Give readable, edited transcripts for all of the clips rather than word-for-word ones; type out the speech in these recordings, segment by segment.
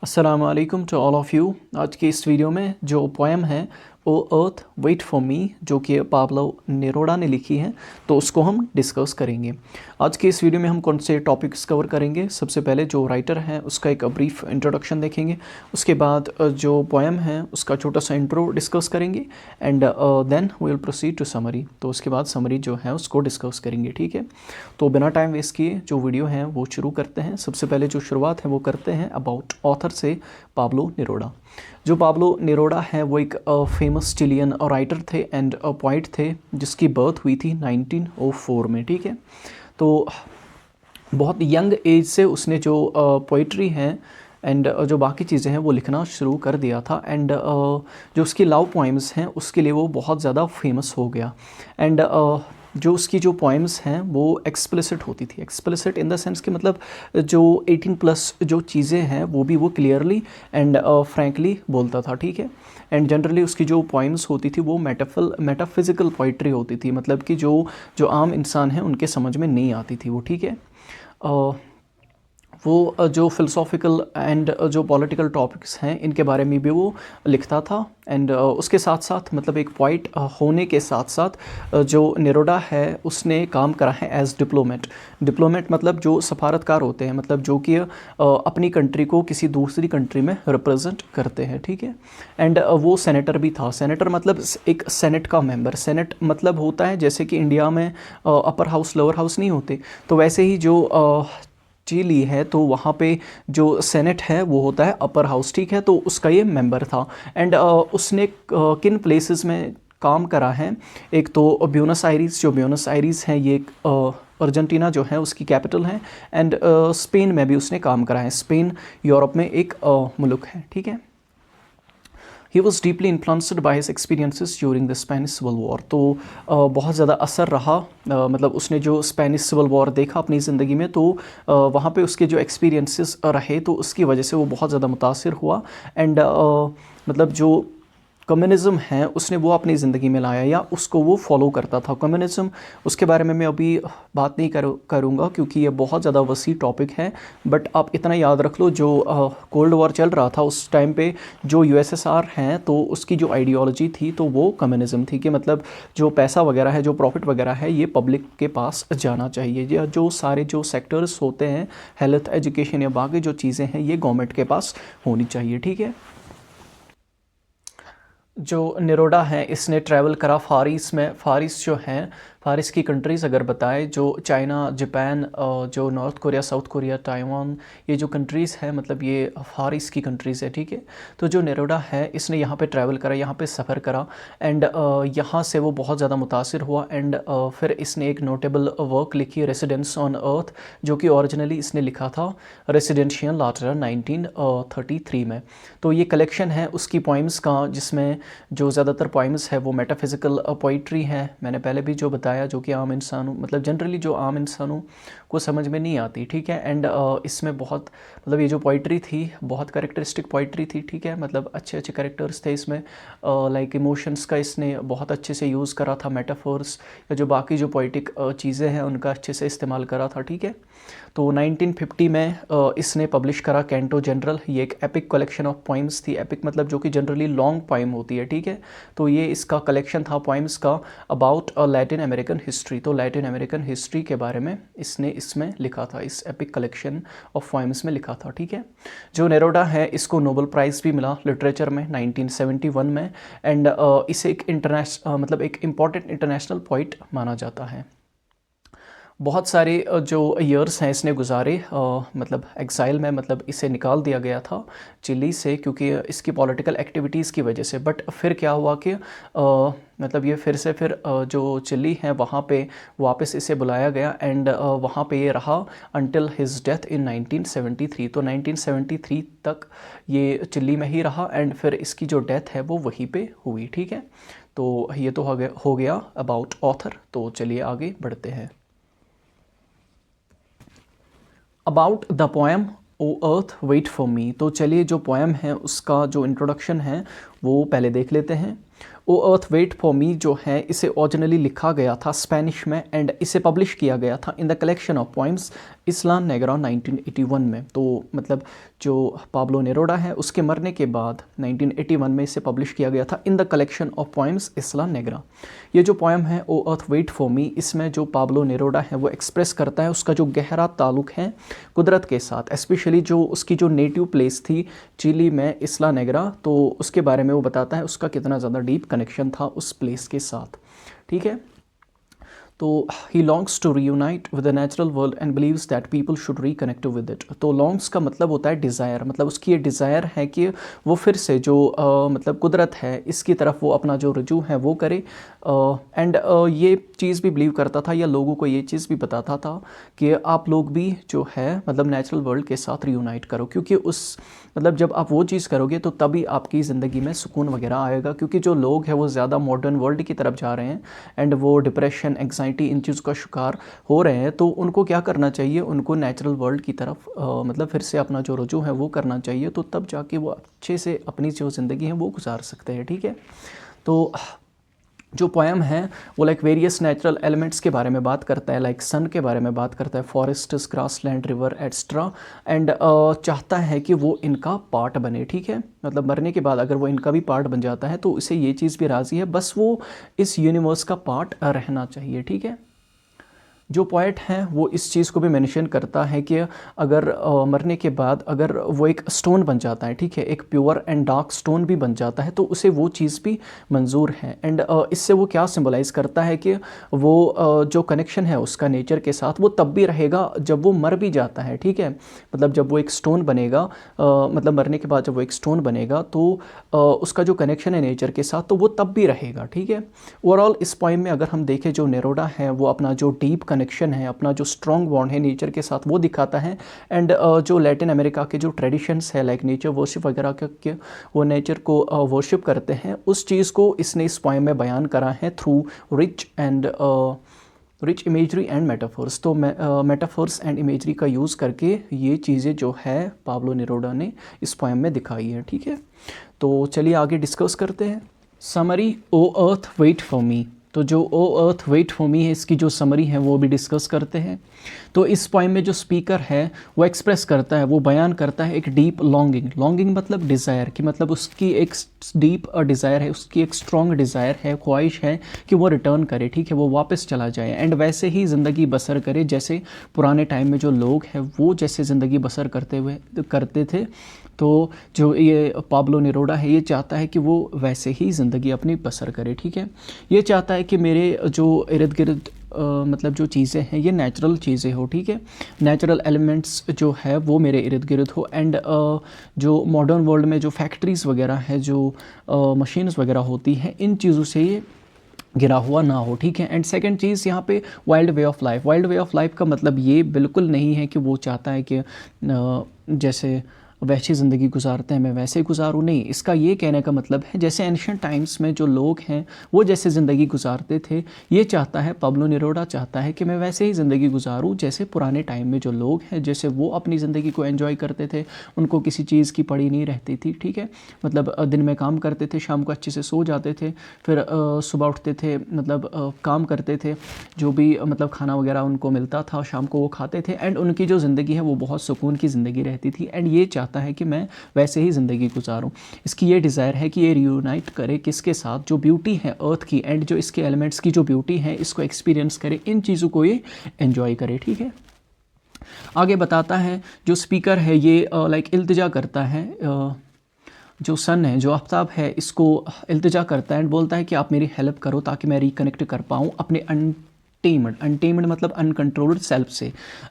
अस्सलाम वालेकुम to all of you. आज की इस वीडियो में जो पोएम है वो अर्थ वेट फॉर मी जो कि पाब्लो नेरुदा ने लिखी है, तो उसको हम डिस्कस करेंगे। आज के इस वीडियो में हम कौन से टॉपिक्स कवर करेंगे। सबसे पहले जो राइटर है उसका एक ब्रीफ इंट्रोडक्शन देखेंगे, उसके बाद जो पोएम है उसका छोटा सा इंट्रो डिस्कस करेंगे and then we will proceed to summary. तो उसके बाद समरी जो है उसको डिस्कस करेंगे, ठीक है। तो बिना टाइम वेस्ट किए जो वीडियो है वो शुरू करते हैं। सबसे पहले जो शुरुआत है वो करते हैं अबाउट ऑथर से, पाब्लो नेरुदा। जो पाब्लो नेरुदा है वो एक फेमस चिलियन राइटर थे एंड पोइट थे जिसकी बर्थ हुई थी 1904 में, ठीक है। तो बहुत यंग एज से उसने जो पोइट्री है एंड जो बाकी चीज़ें हैं वो लिखना शुरू कर दिया था एंड जो उसकी लव पोइम्स हैं उसके लिए वो बहुत ज़्यादा फेमस हो गया एंड जो उसकी जो पोइम्स हैं वो एक्सप्लिसिट होती थी। एक्सप्लिसिट इन द सेंस कि मतलब जो 18 प्लस जो चीज़ें हैं वो भी वो क्लियरली एंड फ्रैंकली बोलता था, ठीक है। एंड जनरली उसकी जो पोइम्स होती थी वो मेटाफिज़िकल पोइट्री होती थी, मतलब कि जो जो आम इंसान हैं उनके समझ में नहीं आती थी वो, ठीक है। वो जो फ़िलोसॉफ़िकल एंड जो पॉलिटिकल टॉपिक्स हैं इनके बारे में भी वो लिखता था एंड उसके साथ साथ मतलब एक पोइट होने के साथ साथ जो नेरुदा है उसने काम करा है एज डिप्लोमेट। डिप्लोमेट मतलब जो सफारतकार होते हैं, मतलब जो कि अपनी कंट्री को किसी दूसरी कंट्री में रिप्रेजेंट करते हैं, ठीक है। एंड वो सेनेटर भी था। सेनेटर मतलब एक सेनेट का मेंबर। सेनेट मतलब होता है जैसे कि इंडिया में अपर हाउस लोअर हाउस नहीं होते, तो वैसे ही जो चिली है तो वहाँ पे जो सेनेट है वो होता है अपर हाउस, ठीक है। तो उसका ये मेंबर था एंड उसने किन प्लेसेस में काम करा है। एक तो ब्यूनस आयरीज़, जो ब्यूनस आयरीज़ है ये अर्जेंटीना जो है उसकी कैपिटल है एंड स्पेन में भी उसने काम करा है। स्पेन यूरोप में एक मुल्क है, ठीक है। He was deeply influenced by his experiences during the Spanish civil war. तो बहुत ज़्यादा असर रहा, मतलब उसने जो स्पेनिश सिविल वॉर देखा अपनी ज़िंदगी में, तो वहाँ पे उसके जो एक्सपीरियंसेस रहे तो उसकी वजह से वो बहुत ज़्यादा मुतासिर हुआ एंड मतलब जो कम्युनिज़्म है उसने वो अपनी ज़िंदगी में लाया या उसको वो फॉलो करता था। कम्युनिज़्म उसके बारे में मैं अभी बात नहीं करूँगा क्योंकि ये बहुत ज़्यादा वसी टॉपिक है, बट आप इतना याद रख लो जो कोल्ड वॉर चल रहा था उस टाइम पे जो यूएसएसआर हैं तो उसकी जो आइडियोलॉजी थी तो वो कम्युनिज़्म थी कि मतलब जो पैसा वगैरह है, जो प्रॉफिट वगैरह है, ये पब्लिक के पास जाना चाहिए, या जो सारे जो सेक्टर्स होते हैं, हेल्थ, एजुकेशन या बाकी जो चीज़ें हैं, ये गवर्नमेंट के पास होनी चाहिए, ठीक है। जो नेरुदा है इसने ट्रैवल करा फार ईस्ट में। फार ईस्ट जो है, फार ईस्ट की कंट्रीज़ अगर बताए जो चाइना, जापान, जो north Korea, south Korea, Taiwan, ये जो कंट्रीज़ है मतलब ये फार ईस्ट की कंट्रीज़ है, ठीक है। तो जो नेरुदा है इसने यहाँ पे ट्रैवल करा, यहाँ पे सफ़र करा एंड यहाँ से वो बहुत ज़्यादा मुतासिर हुआ एंड फिर इसने एक नोटेबल वर्क लिखी, रेसिडेंस ऑन अर्थ, जो कि ओरिजिनली इसने लिखा था रेसिडेंशियल लाटरर 1933 में। तो ये कलेक्शन है उसकी पोइम्स का जिसमें जो ज़्यादातर पोइम्स है वो मेटाफिज़िकल पोइट्री है, मैंने पहले भी जो बताया, जो कि आम इंसानों मतलब जनरली जो आम इंसानों को समझ में नहीं आती, ठीक है। एंड इसमें बहुत मतलब ये जो पोइट्री थी बहुत करेक्टरिस्टिक पोइट्री थी, ठीक है। मतलब अच्छे अच्छे करेक्टर्स थे इसमें, लाइक इमोशंस का इसने बहुत अच्छे से यूज़ करा था, मेटाफोर्स या जो बाकी जो पोइटिक चीज़ें हैं उनका अच्छे से इस्तेमाल करा था, ठीक है। तो 1950 में इसने पब्लिश करा कैंटो जनरल। ये एक एपिक कलेक्शन ऑफ पोइम्स थी। एपिक मतलब जो कि जनरली लॉन्ग पोइम होती है, ठीक है। तो ये इसका कलेक्शन था पोइम्स का अबाउट लैटिन अमेरिकन हिस्ट्री। तो लैटिन अमेरिकन हिस्ट्री के बारे में इसने इसमें लिखा था, इस एपिक कलेक्शन ऑफ पोइम्स में लिखा था, ठीक है। जो नेरुदा है इसको नोबेल प्राइज़ भी मिला लिटरेचर में 1971 में एंड इसे एक मतलब एक इम्पॉर्टेंट इंटरनेशनल पोइट माना जाता है। बहुत सारे जो ईयर्स हैं इसने गुजारे, मतलब एग्ज़ाइल में, मतलब इसे निकाल दिया गया था चिली से क्योंकि इसकी पॉलिटिकल एक्टिविटीज़ की वजह से। बट फिर क्या हुआ कि मतलब ये फिर से जो चिली है वहाँ पे वापस इसे बुलाया गया एंड वहाँ पे ये रहा अंटिल हिज डेथ इन 1973। तो 1973 तक ये चिली में ही रहा एंड फिर इसकी जो डेथ है वो वहीं पे हुई, ठीक है। तो ये तो हो गया अबाउट ऑथर। तो चलिए आगे बढ़ते हैं। About the poem O Earth wait for me. तो चलिए जो पोएम है उसका जो इंट्रोडक्शन है वो पहले देख लेते हैं। ओ अर्थ वेट फॉर मी जो है इसे ओरिजिनली लिखा गया था स्पेनिश में एंड इसे पब्लिश किया गया था in the collection of poems Isla Negra 1981 में। तो मतलब जो पाब्लो नेरुदा है उसके मरने के बाद 1981 में इसे पब्लिश किया गया था in the collection of poems Isla Negra. ये जो पोएम है ओ अर्थ वेट फॉर मी, इसमें जो पाब्लो नेरुदा है वो एक्सप्रेस करता है उसका जो गहरा ताल्लुक़ है कुदरत के साथ, स्पेशली जो उसकी जो नेटिव प्लेस थी चिली में इस्ला नेग्रा, तो उसके बारे में वो बताता है उसका कितना ज़्यादा डीप कनेक्शन था उस प्लेस के साथ। ठीक है, तो he longs to reunite with the natural world and believes that people should reconnect with it. तो लॉन्ग्स का मतलब होता है डिज़ायर, मतलब उसकी ये डिज़ायर है कि वो फिर से जो मतलब कुदरत है इसकी तरफ वो अपना जो रुजू है वो करे। एंड ये चीज़ भी बिलीव करता था या लोगों को ये चीज़ भी बताता था कि आप लोग भी जो है मतलब नेचुरल वर्ल्ड के साथ रीयूनाइट करो, क्योंकि उस मतलब जब आप वो चीज़ करोगे तो तभी आपकी ज़िंदगी में सुकून वगैरह आएगा। क्योंकि जो लोग हैं वो ज़्यादा मॉडर्न वर्ल्ड की तरफ जा रहे हैं एंड वो डिप्रेशन एंग्जाइटी इन चीज़ों का शिकार हो रहे हैं, तो उनको क्या करना चाहिए, उनको नेचुरल वर्ल्ड की तरफ मतलब फिर से अपना जो रुजू है वो करना चाहिए, तो तब जाके वो अच्छे से अपनी जो ज़िंदगी है वो गुजार सकते हैं। ठीक है, तो जो पोएम है वो लाइक वेरियस नेचुरल एलिमेंट्स के बारे में बात करता है, लाइक सन के बारे में बात करता है, forests, grassland, river etcetera, and चाहता है कि वो इनका पार्ट बने। ठीक है, मतलब मरने के बाद अगर वो इनका भी पार्ट बन जाता है तो इसे ये चीज़ भी राज़ी है, बस वो इस यूनिवर्स का पार्ट रहना चाहिए। ठीक है, जो पोएट हैं वो इस चीज़ को भी मेंशन करता है कि अगर मरने के बाद अगर वो एक स्टोन बन जाता है, ठीक है, एक प्योर एंड डार्क स्टोन भी बन जाता है तो उसे वो चीज़ भी मंजूर है। एंड इससे वो क्या सिंबलाइज़ करता है कि वो जो कनेक्शन है उसका नेचर के साथ वो तब भी रहेगा जब वो मर भी जाता है। ठीक है, मतलब जब वो एक स्टोन बनेगा मतलब मरने के बाद जब वो एक स्टोन बनेगा तो उसका जो कनेक्शन है नेचर के साथ तो वो तब भी रहेगा। ठीक है, ओवरऑल इस पोएम में अगर हम देखें जो नेरुदा है वो अपना जो डीप कनेक्शन है, अपना जो स्ट्रॉन्ग बॉन्ड है नेचर के साथ वो दिखाता है। एंड जो लैटिन अमेरिका के जो ट्रेडिशंस है लाइक नेचर वर्शिप वगैरह के वो नेचर को वर्शिप करते हैं, उस चीज़ को इसने इस पोएम में बयान करा है through rich imagery and metaphors. तो मेटाफोर्स एंड इमेजरी का यूज़ करके ये चीज़ें जो है पाब्लो नेरुदा ने इस पोएम में दिखाई है। ठीक है, तो चलिए आगे डिस्कस करते हैं। Summary O Earth wait for me, तो जो ओ अर्थ वेट फॉर मी है इसकी जो समरी है वो भी डिस्कस करते हैं। तो इस पोएम में जो स्पीकर है वो एक्सप्रेस करता है, वो बयान करता है एक डीप लॉन्गिंग मतलब डिज़ायर कि मतलब उसकी एक डीप डिज़ायर है, उसकी एक स्ट्रॉन्ग डिज़ायर है, ख्वाहिश है कि वो रिटर्न करे। ठीक है, वो वापस चला जाए एंड वैसे ही ज़िंदगी बसर करे जैसे पुराने टाइम में जो लोग हैं वो जैसे ज़िंदगी बसर करते थे। तो जो ये पाब्लो नेरुदा है ये चाहता है कि वो वैसे ही ज़िंदगी अपनी बसर करे। ठीक है, ये चाहता है कि मेरे जो इर्द गिर्द मतलब जो चीज़ें हैं ये नेचुरल चीज़ें हो। ठीक है, नेचुरल एलिमेंट्स जो है वो मेरे इर्द गिर्द हो एंड जो मॉडर्न वर्ल्ड में जो फैक्ट्रीज़ वगैरह है, जो मशीन्स वगैरह होती हैं, इन चीज़ों से ये गिरा हुआ ना हो। ठीक है, एंड सेकंड चीज़ यहाँ पे वाइल्ड वे ऑफ लाइफ का मतलब ये बिल्कुल नहीं है कि वो चाहता है कि जैसे वैसी ज़िंदगी गुजारते हैं मैं वैसे गुजारूँ, नहीं, इसका ये कहने का मतलब है जैसे एंशिएंट टाइम्स में जो लोग हैं वो जैसे ज़िंदगी गुजारते थे, ये चाहता है पाब्लो नेरुदा चाहता है कि मैं वैसे ही ज़िंदगी गुजारूँ जैसे पुराने टाइम में जो लोग हैं, जैसे वो अपनी ज़िंदगी को एंजॉय करते थे, उनको किसी चीज़ की पड़ी नहीं रहती थी। ठीक है, मतलब दिन में काम करते थे, शाम को अच्छे से सो जाते थे, फिर सुबह उठते थे, मतलब काम करते थे, जो भी मतलब खाना वगैरह उनको मिलता था शाम को वो खाते थे एंड उनकी जो ज़िंदगी है वो बहुत सुकून की ज़िंदगी रहती थी। एंड ये चाहता है कि मैं वैसे ही ज़िंदगी गुजारूं। इसकी ये डिज़ायर है कि ये रियूनाइट करे किसके साथ, जो ब्यूटी है अर्थ की एंड जो इसके एलिमेंट्स की जो ब्यूटी है इसको एक्सपीरियंस करे, इन चीज़ों को ये एंजॉय करे। ठीक है, आगे बताता है जो स्पीकर है ये लाइक इल्तिजा करता है, जो सन है, जो आफ्ताब है, इसको इल्तिजा करता है एंड बोलता है कि आप मेरी हेल्प करो ताकि मैं रिकनेक्ट कर पाऊँ अपने अनटेम्ड मतलब अनकंट्रोल्ड सेल्फ से।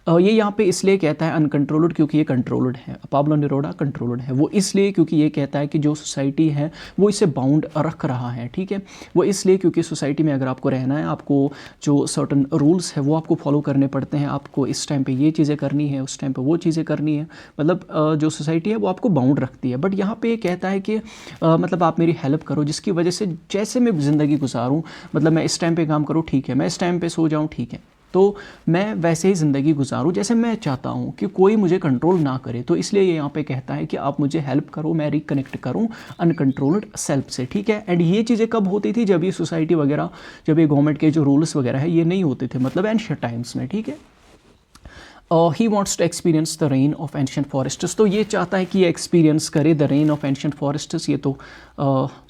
ये यहाँ पे इसलिए कहता है अनकंट्रोल्ड क्योंकि ये कंट्रोल्ड है, पाब्लो नेरुदा कंट्रोल्ड है। वो इसलिए क्योंकि ये कहता है कि जो सोसाइटी है वो इसे बाउंड रख रहा है। ठीक है, वो इसलिए क्योंकि सोसाइटी में अगर आपको रहना है, आपको जो सर्टन रूल्स है वो आपको फॉलो करने पड़ते हैं, आपको इस टाइम पे ये चीज़ें करनी है, उस टाइम पे वो चीज़ें करनी है, मतलब जो सोसाइटी है वो आपको बाउंड रखती है। बट यहाँ पे ये कहता है कि मतलब आप मेरी हेल्प करो जिसकी वजह से जैसे मैं ज़िंदगी गुजारूँ, मतलब मैं इस टाइम पे काम करूँ ठीक है, मैं इस टाइम पे सो जाऊँ ठीक है, तो मैं वैसे ही ज़िंदगी गुजारूँ जैसे मैं चाहता हूँ, कि कोई मुझे कंट्रोल ना करे। तो इसलिए ये यहाँ पे कहता है कि आप मुझे हेल्प करो, मैं रिकनेक्ट करूँ अनकंट्रोल्ड सेल्फ से, ठीक है। एंड ये चीज़ें कब होती थी, जब ये सोसाइटी वगैरह, जब ये गवर्नमेंट के जो रूल्स वगैरह है ये नहीं होते थे, मतलब एंशियंट टाइम्स में, ठीक है। He wants to experience the rain of ancient forests, तो ये चाहता है कि ये एक्सपीरियंस करे the rain of ancient forests. ये तो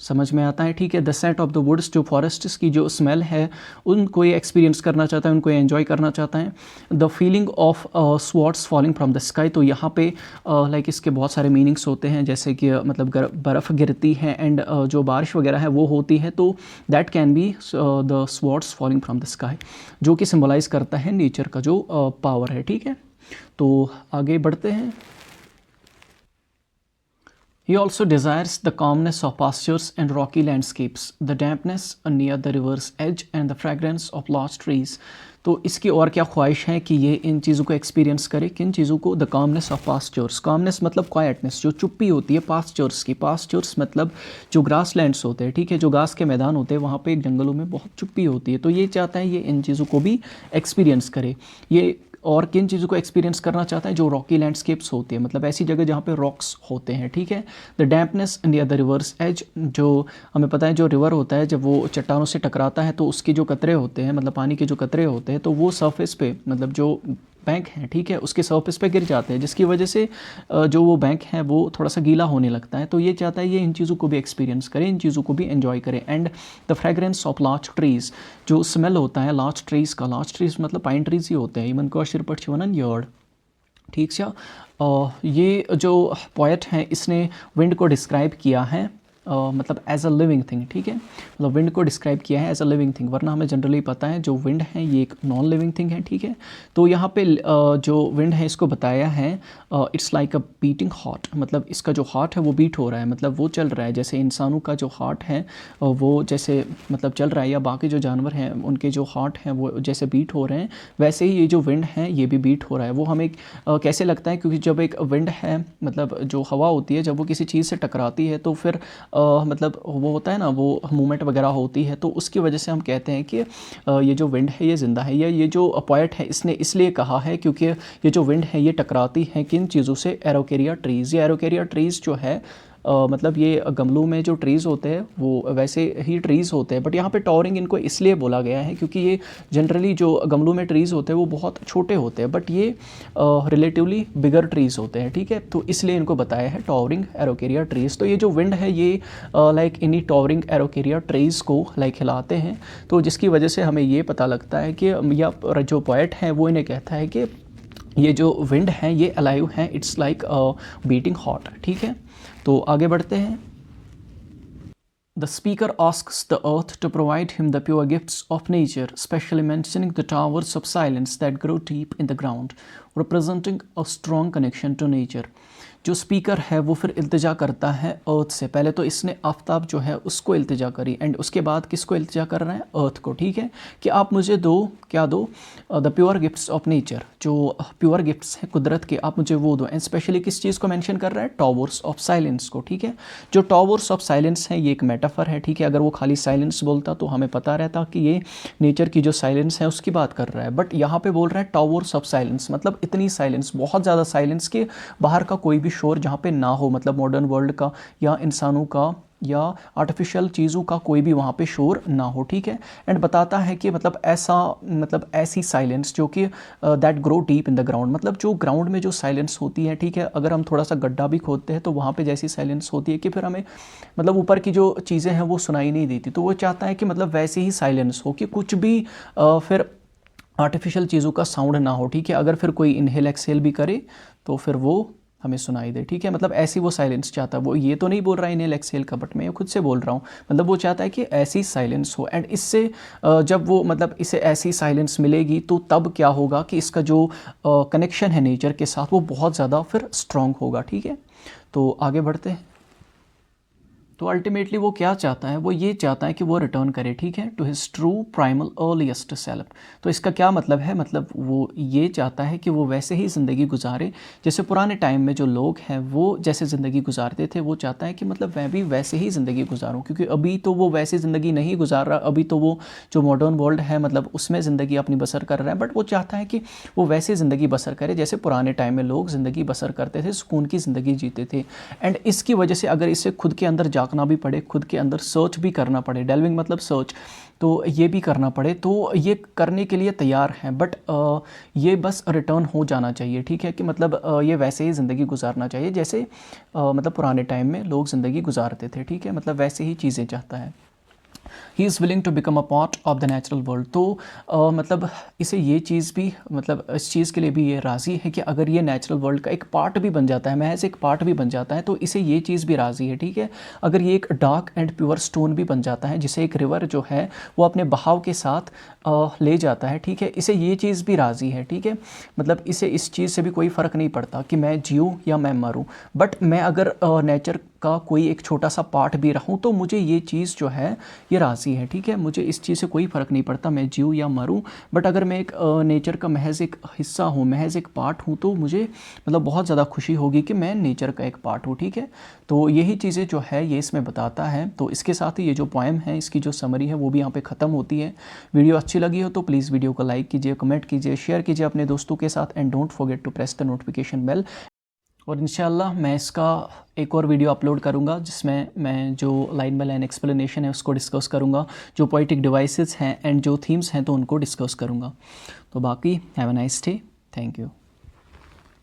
समझ में आता है, ठीक है। The scent of the woods, जो फॉरेस्ट्स की जो स्मेल है उनको ये एक्सपीरियंस करना चाहता है, उनको ये एंजॉय करना चाहता है। The feeling of swats falling from the sky, तो यहाँ पे लाइक इसके बहुत सारे मीनिंग्स होते हैं, जैसे कि मतलब बर्फ़ गिरती है एंड जो बारिश वगैरह है वो होती है, तो that can be the swats falling from the sky, जो कि सिम्बलाइज करता है नेचर का जो पावर है, ठीक है। तो आगे बढ़ते हैं। He also desires the calmness of pastures and rocky landscapes, the dampness near the river's edge and the fragrance of large trees. तो इसकी और क्या ख्वाहिश है कि ये इन चीज़ों को एक्सपीरियंस करे, किन चीज़ों को, the calmness of pastures, calmness मतलब क्वाइटनेस, जो चुप्पी होती है पास्चर्स की, पास्चर्स मतलब जो ग्रास लैंड्स होते हैं, ठीक है, जो घास के मैदान होते हैं, वहाँ पे जंगलों में बहुत चुप्पी होती है। तो ये चाहता है ये इन चीज़ों को भी एक्सपीरियंस करे। ये और किन चीज़ों को एक्सपीरियंस करना चाहता है, जो रॉकी लैंडस्केप्स होती है, मतलब ऐसी जगह जहाँ पे रॉक्स होते हैं, ठीक है। The dampness near the river's edge, जो हमें पता है जो रिवर होता है जब वो चट्टानों से टकराता है तो उसके जो कतरे होते हैं, मतलब पानी के जो कतरे होते हैं, तो वो सरफेस पे, मतलब जो बैंक हैं, ठीक है, उसके सरफेस पे गिर जाते हैं, जिसकी वजह से जो वो बैंक है वो थोड़ा सा गीला होने लगता है। तो ये चाहता है ये इन चीज़ों को भी एक्सपीरियंस करें, इन चीज़ों को भी एंजॉय करें। And the fragrance of large trees, जो स्मेल होता है लार्ज ट्रीज़ का, लार्ज ट्रीज़ मतलब पाइन ट्रीज़ ही होते हैं, इमन कौशिर पक्षवनन यर्ड, ठीक है। ये जो पोएट है इसने विंड को डिस्क्राइब किया है मतलब एज अ लिविंग थिंग, ठीक है, मतलब विंड को डिस्क्राइब किया है एज अ लिविंग थिंग, वरना हमें जनरली पता है जो विंड है ये एक नॉन लिविंग थिंग है, ठीक है। तो यहाँ पे जो विंड है इसको बताया है it's like a beating heart, मतलब इसका जो हार्ट है वो बीट हो रहा है, मतलब वो चल रहा है, जैसे इंसानों का जो हार्ट है वो जैसे मतलब चल रहा है, या बाकी जो जानवर हैं उनके जो हार्ट हैं वो जैसे बीट हो रहे हैं, वैसे ही ये जो विंड है ये भी बीट हो रहा है। वो हमें कैसे लगता है, क्योंकि जब एक विंड है, मतलब जो हवा होती है, जब वो किसी चीज़ से टकराती है तो फिर मतलब वो होता है ना, वो मूवमेंट वगैरह होती है, तो उसकी वजह से हम कहते हैं कि ये जो विंड है ये ज़िंदा है। या ये जो पोएट है इसने इसलिए कहा है क्योंकि ये जो विंड है ये टकराती है किन चीज़ों से, एरोकेरिया ट्रीज़। ये एरोकेरिया ट्रीज़ जो है मतलब ये गमलों में जो ट्रीज़ होते हैं वो वैसे ही ट्रीज़ होते हैं, बट यहाँ पे टॉवरिंग इनको इसलिए बोला गया है क्योंकि ये जनरली जो गमलों में ट्रीज़ होते हैं वो बहुत छोटे होते हैं, बट ये रिलेटिवली बिगर ट्रीज़ होते हैं, ठीक है। तो इसलिए इनको बताया है टॉवरिंग एरोकेरिया ट्रीज़। तो ये जो विंड है ये लाइक इन्हीं टॉवरिंग एरोकेरिया ट्रीज़ को लाइक हिलाते हैं, तो जिसकी वजह से हमें ये पता लगता है कि या जो पोएट है वो इन्हें कहता है कि ये जो विंड है ये अलाइव है, इट्स लाइक बीटिंग हॉट, ठीक है। तो आगे बढ़ते हैं। The speaker asks the earth to provide him the pure gifts of nature, specially mentioning the towers of silence that grow deep in the ground, representing a strong connection to nature. जो speaker है वो फिर इल्तिजा करता है अर्थ से। पहले तो इसने आफ्ताब जो है उसको इल्तिजा करी, एंड उसके बाद किसको इल्तिजा कर रहा है, अर्थ को, ठीक है, कि आप मुझे दो, क्या दो, the pure gifts of nature, जो प्योर गिफ्ट्स हैं कुदरत के, आप मुझे वो दो। एंड स्पेशली किस चीज़ को मेंशन कर रहा है, टॉवर्स ऑफ साइलेंस को, ठीक है। जो टॉवर्स ऑफ साइलेंस है ये एक मेटाफर है, ठीक है। अगर वो खाली साइलेंस बोलता तो हमें पता रहता कि ये नेचर की जो साइलेंस है उसकी बात कर रहा है, बट यहाँ पे बोल रहा है टॉवर्स ऑफ साइलेंस, मतलब इतनी साइलेंस, बहुत ज़्यादा साइलेंस के बाहर का कोई भी शोर जहाँ पे ना हो, मतलब मॉडर्न वर्ल्ड का या इंसानों का या आर्टिफिशियल चीज़ों का कोई भी वहाँ पे शोर ना हो, ठीक है। एंड बताता है कि मतलब ऐसा, मतलब ऐसी साइलेंस जो कि that grow deep in the ground, मतलब जो ग्राउंड में जो साइलेंस होती है, ठीक है, अगर हम थोड़ा सा गड्ढा भी खोदते हैं तो वहाँ पे जैसी साइलेंस होती है कि फिर हमें मतलब ऊपर की जो चीज़ें हैं वो सुनाई नहीं देती। तो वो चाहता है कि मतलब वैसी ही साइलेंस हो कि कुछ भी फिर आर्टिफिशियल चीज़ों का साउंड ना हो, ठीक है। अगर फिर कोई इनहेल एक्सहेल भी करे तो फिर वो हमें सुनाई दे, ठीक है, मतलब ऐसी वो साइलेंस चाहता है। वो ये तो नहीं बोल रहा है इनहेल एक्सहेल का, बट मैं खुद से बोल रहा हूँ, मतलब वो चाहता है कि ऐसी साइलेंस हो। एंड इससे जब वो मतलब इसे ऐसी साइलेंस मिलेगी तो तब क्या होगा कि इसका जो कनेक्शन है नेचर के साथ वो बहुत ज़्यादा फिर स्ट्रॉन्ग होगा, ठीक है। तो आगे बढ़ते हैं। तो अल्टीमेटली वो क्या चाहता है, वो ये चाहता है कि वो रिटर्न करे, ठीक है, to his true primal earliest self. तो इसका क्या मतलब है, मतलब वो ये चाहता है कि वो वैसे ही ज़िंदगी गुजारे जैसे पुराने टाइम में जो लोग हैं वो जैसे ज़िंदगी गुजारते थे। वो चाहता है कि मतलब मैं भी वैसे ही ज़िंदगी गुजारूं, क्योंकि अभी तो वो वैसी ज़िंदगी नहीं गुजार रहा, अभी तो वो जो मॉडर्न वर्ल्ड है मतलब उसमें ज़िंदगी अपनी बसर कर रहा है। बट वो चाहता है कि वो वैसे ज़िंदगी बसर करे जैसे पुराने टाइम में लोग ज़िंदगी बसर करते थे, सुकून की ज़िंदगी जीते थे। एंड इसकी वजह से अगर इसे खुद के अंदर झांकना भी पड़े, खुद के अंदर सर्च भी करना पड़े, डेल्विंग मतलब सर्च, तो ये भी करना पड़े, तो ये करने के लिए तैयार हैं। बट ये बस रिटर्न हो जाना चाहिए, ठीक है, कि मतलब ये वैसे ही ज़िंदगी गुजारना चाहिए जैसे मतलब पुराने टाइम में लोग ज़िंदगी गुजारते थे, ठीक है, मतलब वैसे ही चीज़ें चाहता है। He is willing to become a part of the natural world. तो मतलब इसे ये चीज़ भी, मतलब इस चीज़ के लिए भी ये राज़ी है कि अगर ये नेचुरल वर्ल्ड का एक पार्ट भी बन जाता है, महज एक पार्ट भी बन जाता है, तो इसे ये चीज़ भी राज़ी है, ठीक है। अगर ये एक डार्क एंड प्योर स्टोन भी बन जाता है जिसे एक रिवर जो है वो अपने बहाव के साथ ले जाता है, ठीक है, इसे ये चीज़ भी राज़ी है, ठीक है। मतलब इसे इस चीज़ से भी कोई फ़र्क नहीं पड़ता कि मैं जीऊँ या मैं मरूँ, बट मैं अगर नेचर का कोई एक छोटा सा पार्ट भी रहूँ तो मुझे ये चीज़ जो है ये राज़ी है, ठीक है। मुझे इस चीज़ से कोई फ़र्क नहीं पड़ता मैं जीऊँ या मरूँ, बट अगर मैं एक नेचर का महज एक हिस्सा हूँ, महज एक पार्ट हूँ, तो मुझे मतलब बहुत ज़्यादा खुशी होगी कि मैं नेचर का एक पार्ट हूँ, ठीक है। तो यही चीज़ें जो है ये इसमें बताता है। तो इसके साथ ही ये जो पोएम है इसकी जो समरी है वो भी यहाँ पे ख़त्म होती है। वीडियो अच्छी लगी हो तो प्लीज़ वीडियो को लाइक कीजिए, कमेंट कीजिए, शेयर कीजिए अपने दोस्तों के साथ, and don't forget to press the notification bell. और इंशाल्लाह मैं इसका एक और वीडियो अपलोड करूंगा जिसमें मैं जो लाइन बाय लाइन एक्सप्लेनेशन है उसको डिस्कस करूंगा, जो पोइटिक डिवाइसेस हैं एंड जो थीम्स हैं तो उनको डिस्कस करूंगा। तो बाकी have a nice day, thank you.